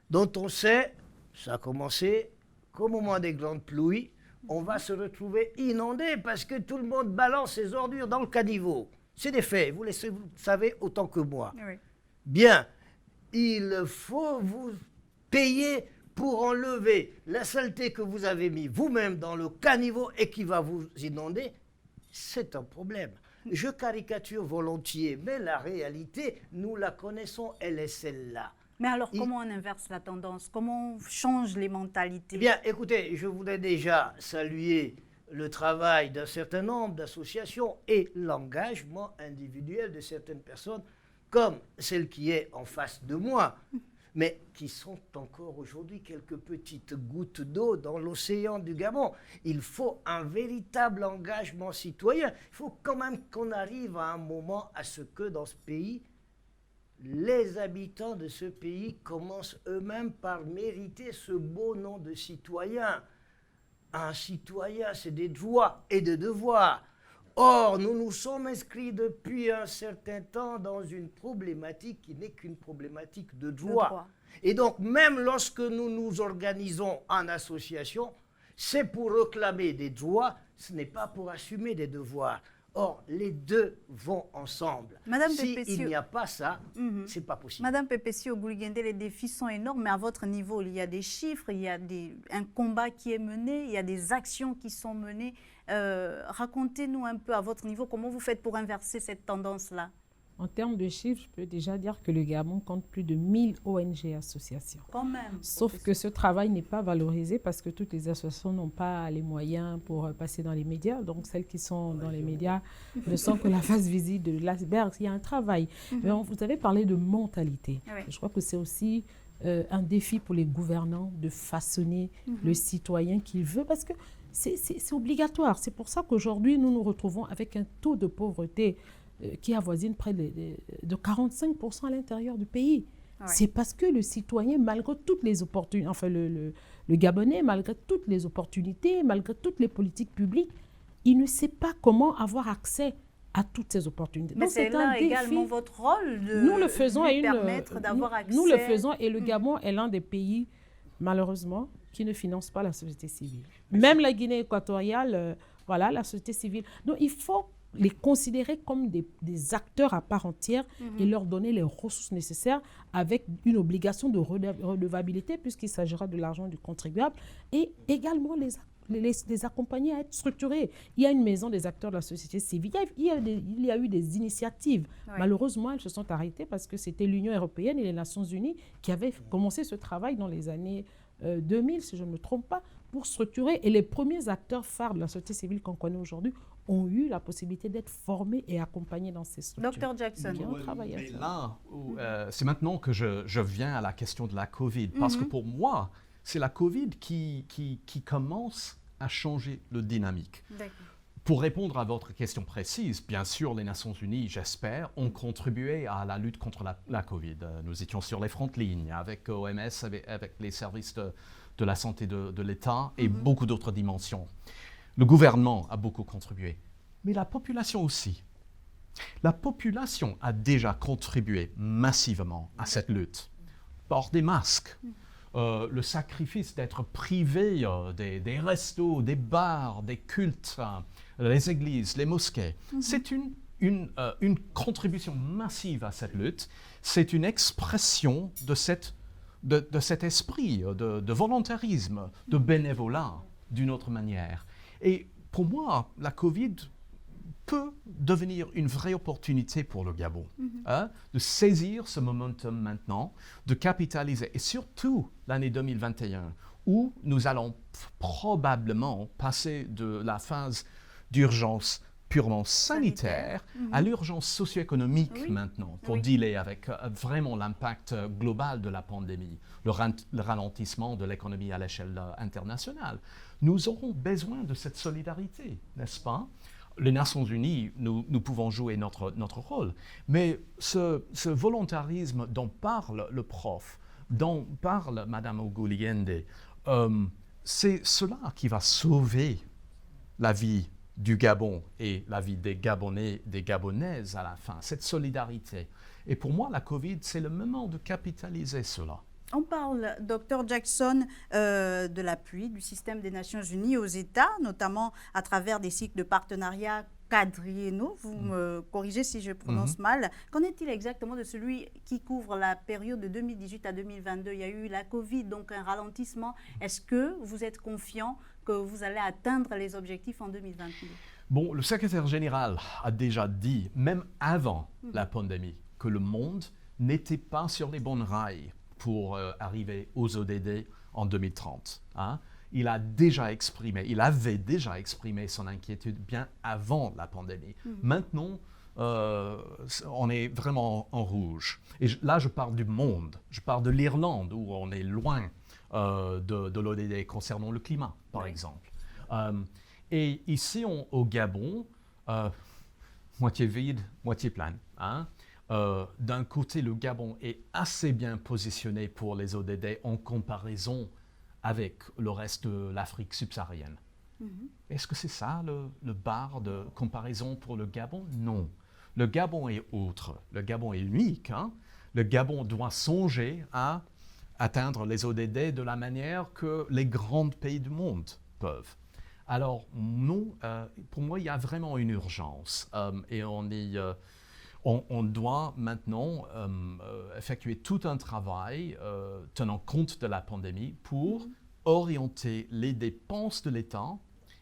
dont on sait, ça a commencé qu'au moment des grandes pluies, on va se retrouver inondé parce que tout le monde balance ses ordures dans le caniveau. C'est des faits, vous le savez autant que moi. Oui. Bien, il faut vous payer pour enlever la saleté que vous avez mis vous-même dans le caniveau et qui va vous inonder. C'est un problème. Je caricature volontiers, mais la réalité, nous la connaissons, elle est celle-là. Mais alors, comment on inverse la tendance? Comment on change les mentalités? Eh bien, écoutez, je voudrais déjà saluer le travail d'un certain nombre d'associations et l'engagement individuel de certaines personnes, comme celle qui est en face de moi, mais qui sont encore aujourd'hui quelques petites gouttes d'eau dans l'océan du Gabon. Il faut un véritable engagement citoyen. Il faut quand même qu'on arrive à un moment à ce que dans ce pays, les habitants de ce pays commencent eux-mêmes par mériter ce beau nom de citoyen. Un citoyen, c'est des droits et des devoirs. Or, nous nous sommes inscrits depuis un certain temps dans une problématique qui n'est qu'une problématique de droit. Et donc, même lorsque nous nous organisons en association, c'est pour réclamer des droits, ce n'est pas pour assumer des devoirs. Or, les deux vont ensemble. S'il n'y a pas ça, c'est pas possible. Madame Pepesio Gouligende, les défis sont énormes, mais à votre niveau, il y a des chiffres, il y a un combat qui est mené, il y a des actions qui sont menées. Racontez-nous un peu à votre niveau, comment vous faites pour inverser cette tendance-là? En termes de chiffres, je peux déjà dire que le Gabon compte plus de 1000 ONG et associations. Quand même. Sauf que ce travail n'est pas valorisé parce que toutes les associations n'ont pas les moyens pour passer dans les médias. Donc, celles qui sont dans les médias ne sont que la face visible de l'iceberg. Il y a un travail. Mais vous avez parlé de mentalité. Oui. Je crois que c'est aussi un défi pour les gouvernants de façonner le citoyen qu'il veut parce que c'est obligatoire. C'est pour ça qu'aujourd'hui, nous nous retrouvons avec un taux de pauvreté qui avoisine près de 45% à l'intérieur du pays. Ouais. C'est parce que le citoyen, malgré toutes les opportunités, enfin le Gabonais, malgré toutes les opportunités, malgré toutes les politiques publiques, il ne sait pas comment avoir accès à toutes ces opportunités. Mais c'est là également votre rôle de lui permettre d'avoir accès. Nous le faisons et le Gabon est l'un des pays, malheureusement, qui ne finance pas la société civile. Même la Guinée équatoriale, voilà, la société civile. Donc il faut les considérer comme des acteurs à part entière et leur donner les ressources nécessaires avec une obligation de redevabilité puisqu'il s'agira de l'argent du contribuable et également les accompagner à être structurés. Il y a une maison des acteurs de la société civile. Il y a eu des initiatives. Oui. Malheureusement, elles se sont arrêtées parce que c'était l'Union européenne et les Nations unies qui avaient commencé ce travail dans les années 2000, si je ne me trompe pas, pour structurer. Et les premiers acteurs phares de la société civile qu'on connaît aujourd'hui ont eu la possibilité d'être formés et accompagnés dans ces structures. Dr Jackson. Mais là, c'est maintenant que je viens à la question de la Covid, parce que pour moi, c'est la Covid qui commence à changer le dynamique. Pour répondre à votre question précise, bien sûr, les Nations Unies, j'espère, ont contribué à la lutte contre la Covid. Nous étions sur les frontes lignes avec OMS, avec les services de la santé de l'État et beaucoup d'autres dimensions. Le gouvernement a beaucoup contribué, mais la population aussi. La population a déjà contribué massivement à cette lutte. Port des masques, le sacrifice d'être privé des restos, des bars, des cultes, les églises, les mosquées. C'est une contribution massive à cette lutte. C'est une expression de cet esprit de volontarisme, de bénévolat, d'une autre manière. Et pour moi, la Covid peut devenir une vraie opportunité pour le Gabon, de saisir ce momentum maintenant, de capitaliser, et surtout l'année 2021, où nous allons probablement passer de la phase d'urgence purement sanitaire à l'urgence socio-économique maintenant, pour dealer avec vraiment l'impact global de la pandémie, le ralentissement de l'économie à l'échelle internationale. Nous aurons besoin de cette solidarité, n'est-ce pas? Les Nations Unies, nous pouvons jouer notre rôle, mais ce volontarisme dont parle le prof, dont parle Mme Gouligende, c'est cela qui va sauver la vie du Gabon et la vie des Gabonais, des Gabonaises à la fin, cette solidarité. Et pour moi, la Covid, c'est le moment de capitaliser cela. On parle, Dr Jackson, de l'appui du système des Nations Unies aux États, notamment à travers des cycles de partenariat Cadrieno, vous me corrigez si je prononce mal. Qu'en est-il exactement de celui qui couvre la période de 2018 à 2022? Il y a eu la Covid, donc un ralentissement. Est-ce que vous êtes confiant que vous allez atteindre les objectifs en 2022? Bon, le secrétaire général a déjà dit, même avant la pandémie, que le monde n'était pas sur les bons rails pour arriver aux ODD en 2030. Hein. Il avait déjà exprimé son inquiétude bien avant la pandémie. Maintenant, on est vraiment en rouge. Et là, je parle du monde. Je parle de l'Irlande, où on est loin de l'ODD concernant le climat, par exemple. Et ici, au Gabon, moitié vide, moitié plein. Hein. D'un côté, le Gabon est assez bien positionné pour les ODD en comparaison avec le reste de l'Afrique subsaharienne. Est-ce que c'est ça le bar de comparaison pour le Gabon? Non. Le Gabon est autre. Le Gabon est unique. Hein. Le Gabon doit songer à atteindre les ODD de la manière que les grands pays du monde peuvent. Alors, nous, pour moi, il y a vraiment une urgence et on doit maintenant effectuer tout un travail tenant compte de la pandémie pour orienter les dépenses de l'État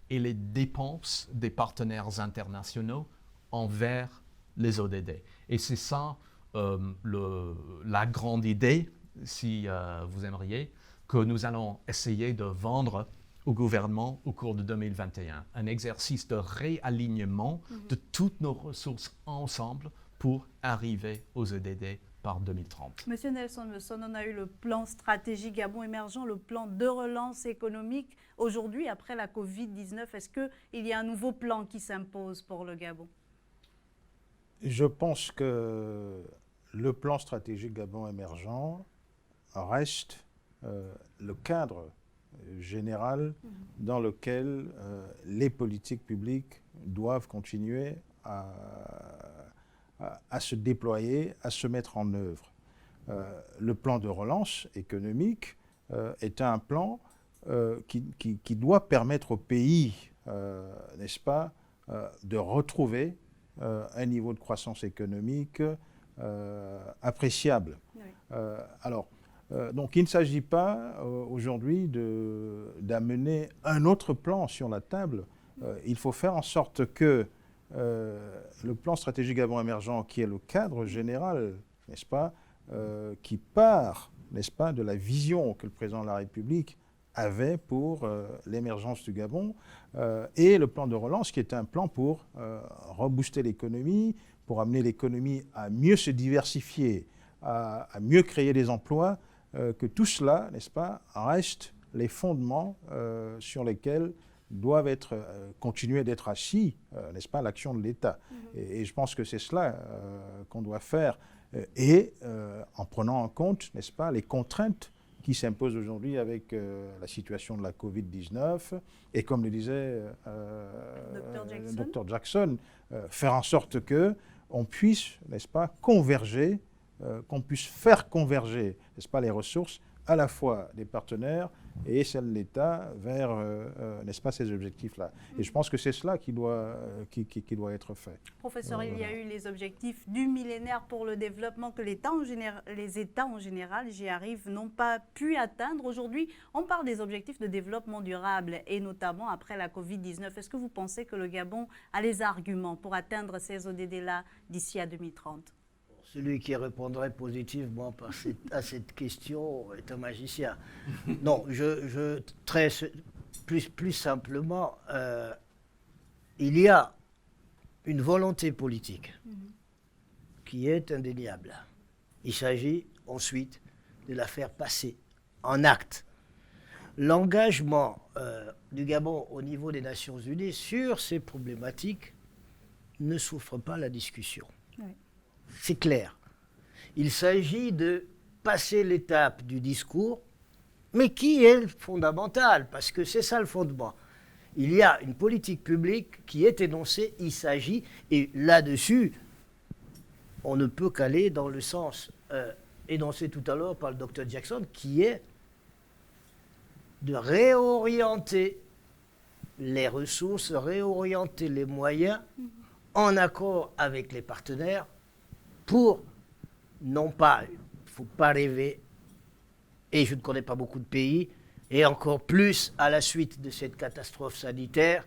et les dépenses des partenaires internationaux envers les ODD. Et c'est ça la grande idée, si vous aimeriez, que nous allons essayer de vendre au gouvernement au cours de 2021. Un exercice de réalignement de toutes nos ressources ensemble pour arriver aux ODD par 2030. Monsieur Nelson Meson, on a eu le plan stratégique Gabon émergent, le plan de relance économique. Aujourd'hui, après la Covid-19, est-ce qu'il y a un nouveau plan qui s'impose pour le Gabon? Je pense que le plan stratégique Gabon émergent reste le cadre général dans lequel les politiques publiques doivent continuer à se déployer, à se mettre en œuvre. Le plan de relance économique est un plan qui doit permettre au pays, n'est-ce pas, de retrouver un niveau de croissance économique appréciable. Oui. Donc il ne s'agit pas aujourd'hui d'amener un autre plan sur la table. Il faut faire en sorte que le plan stratégique Gabon émergent, qui est le cadre général, n'est-ce pas, qui part, n'est-ce pas, de la vision que le président de la République avait pour l'émergence du Gabon, et le plan de relance, qui est un plan pour rebooster l'économie, pour amener l'économie à mieux se diversifier, à mieux créer des emplois, que tout cela, n'est-ce pas, reste les fondements sur lesquels doivent continuer d'être assis, n'est-ce pas, l'action de l'État. Et je pense que c'est cela qu'on doit faire, et en prenant en compte, n'est-ce pas, les contraintes qui s'imposent aujourd'hui avec la situation de la Covid-19, et comme le disait Dr Jackson, faire en sorte qu'on puisse, n'est-ce pas, converger, qu'on puisse faire converger, n'est-ce pas, les ressources à la fois des partenaires et celles de l'État vers, n'est-ce pas, ces objectifs-là. Et je pense que c'est cela qui doit être fait. Professeur, il y a eu les objectifs du millénaire pour le développement que les États en général, j'y arrive, n'ont pas pu atteindre. Aujourd'hui, on parle des objectifs de développement durable et notamment après la Covid-19. Est-ce que vous pensez que le Gabon a les arguments pour atteindre ces ODD-là d'ici à 2030 ? Celui qui répondrait positivement à cette question est un magicien. Non, plus simplement, il y a une volonté politique qui est indéniable. Il s'agit ensuite de la faire passer en actes. L'engagement du Gabon au niveau des Nations Unies sur ces problématiques ne souffre pas la discussion. Oui. C'est clair. Il s'agit de passer l'étape du discours, mais qui est fondamentale, parce que c'est ça le fondement. Il y a une politique publique qui est énoncée, il s'agit, et là-dessus, on ne peut qu'aller dans le sens énoncé tout à l'heure par le Dr Jackson, qui est de réorienter les ressources, réorienter les moyens en accord avec les partenaires pour, non pas, il ne faut pas rêver, et je ne connais pas beaucoup de pays, et encore plus à la suite de cette catastrophe sanitaire,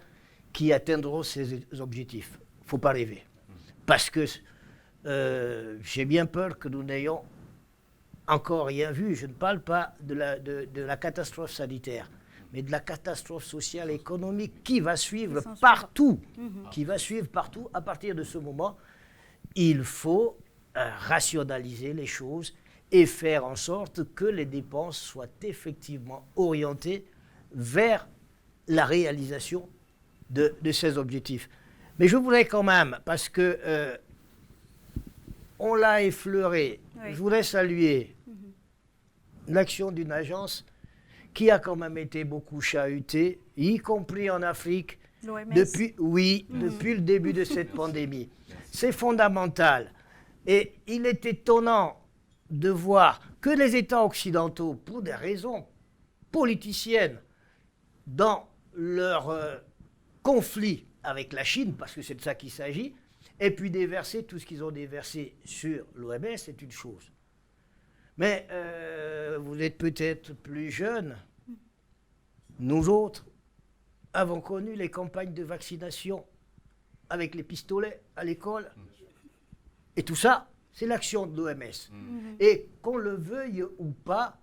qui atteindront ces objectifs. Il ne faut pas rêver. Parce que j'ai bien peur que nous n'ayons encore rien vu. Je ne parle pas de la catastrophe sanitaire, mais de la catastrophe sociale et économique qui va suivre partout. Qui va suivre partout. À partir de ce moment, il faut rationaliser les choses et faire en sorte que les dépenses soient effectivement orientées vers la réalisation de ces objectifs. Mais je voudrais quand même, parce que on l'a effleuré, je voudrais saluer l'action d'une agence qui a quand même été beaucoup chahutée, y compris en Afrique, depuis le début de cette pandémie. C'est fondamental. Et il est étonnant de voir que les États occidentaux, pour des raisons politiciennes, dans leur conflit avec la Chine, parce que c'est de ça qu'il s'agit, et puis déverser tout ce qu'ils ont déversé sur l'OMS, c'est une chose. Mais vous êtes peut-être plus jeunes. Nous autres avons connu les campagnes de vaccination avec les pistolets à l'école. Et tout ça, c'est l'action de l'OMS. Et qu'on le veuille ou pas,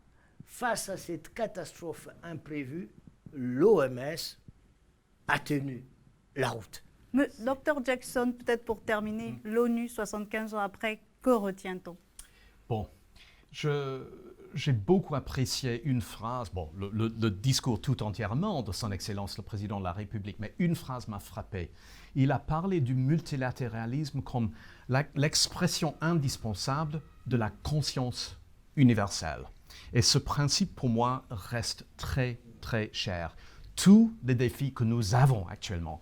face à cette catastrophe imprévue, l'OMS a tenu la route. Dr Jackson, peut-être pour terminer, l'ONU, 75 ans après, que retient-on? Bon, j'ai beaucoup apprécié une phrase, bon, le discours tout entièrement de son Excellence le Président de la République, mais une phrase m'a frappé. Il a parlé du multilatéralisme comme l'expression indispensable de la conscience universelle. Et ce principe, pour moi, reste très, très cher. Tous les défis que nous avons actuellement,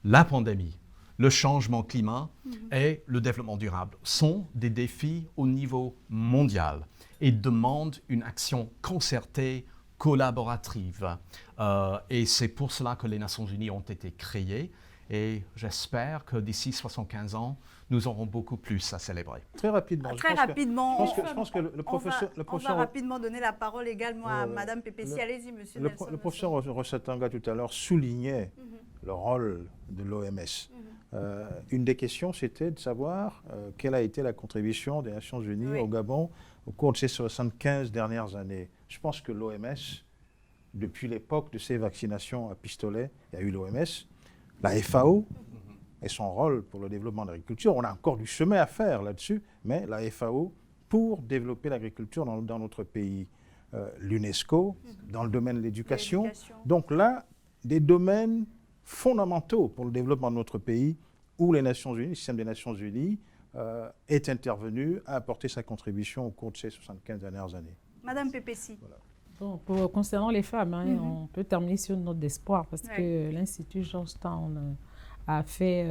la pandémie, le changement climat et le développement durable sont des défis au niveau mondial et demandent une action concertée, collaborative. Et c'est pour cela que les Nations Unies ont été créées. Et j'espère que d'ici 75 ans, nous aurons beaucoup plus à célébrer. Très rapidement. Très rapidement. Je pense que le professeur... On va rapidement donner la parole également à Mme Pépessi. Allez-y, monsieur Nelson. Le professeur Rosatanga tout à l'heure soulignait le rôle de l'OMS. Une des questions, c'était de savoir quelle a été la contribution des Nations Unies au Gabon au cours de ces 75 dernières années. Je pense que l'OMS, depuis l'époque de ces vaccinations à pistolet, il y a eu l'OMS, la FAO et son rôle pour le développement de l'agriculture. On a encore du chemin à faire là-dessus, mais la FAO pour développer l'agriculture dans notre pays. L'UNESCO, dans le domaine de l'éducation. Donc là, des domaines fondamentaux pour le développement de notre pays où les Nations Unies, le système des Nations Unies est intervenu, a apporté sa contribution au cours de ces 75 dernières années. Madame Pépessi. Voilà. Bon, concernant les femmes, on peut terminer sur une note d'espoir parce que l'Institut Georgetown a fait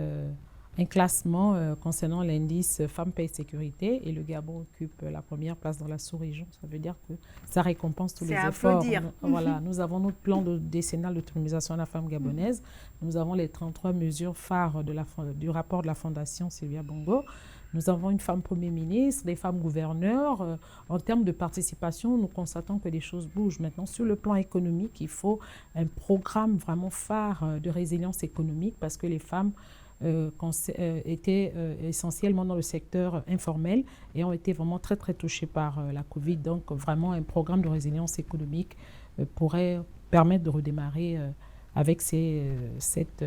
un classement concernant l'indice Femmes, Paix et Sécurité et le Gabon occupe la première place dans la sous-région. Ça veut dire que ça récompense tous les efforts. Voilà, nous avons notre plan décennal d'autonomisation de la femme gabonaise. Nous avons les 33 mesures phares du rapport de la Fondation Sylvia Bongo. Nous avons une femme Premier ministre, des femmes gouverneurs. En termes de participation, nous constatons que les choses bougent. Maintenant, sur le plan économique, il faut un programme vraiment phare de résilience économique parce que les femmes étaient essentiellement dans le secteur informel et ont été vraiment très, très touchées par la Covid. Donc, vraiment, un programme de résilience économique pourrait permettre de redémarrer avec cette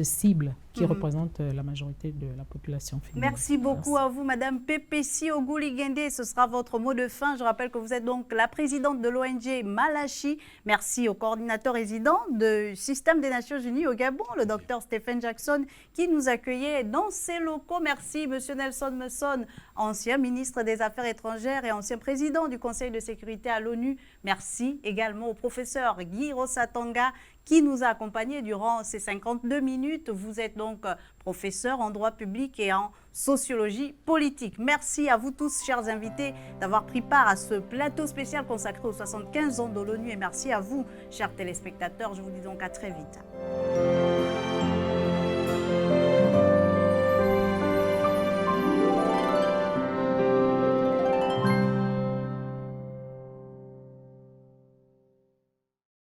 cible qui représente la majorité de la population féminine. Merci beaucoup à vous, Madame Pépessi Ogouligende. Ce sera votre mot de fin. Je rappelle que vous êtes donc la présidente de l'ONG Malachi. Merci au coordinateur résident du système des Nations Unies au Gabon, le docteur Stephen Jackson, qui nous accueillait dans ses locaux. Merci, Monsieur Nelson Messon, ancien ministre des Affaires étrangères et ancien président du Conseil de sécurité à l'ONU. Merci également au professeur Guy Rosatanga, qui nous a accompagnés durant ces 52 minutes. Vous êtes donc professeur en droit public et en sociologie politique. Merci à vous tous, chers invités, d'avoir pris part à ce plateau spécial consacré aux 75 ans de l'ONU. Et merci à vous, chers téléspectateurs. Je vous dis donc à très vite.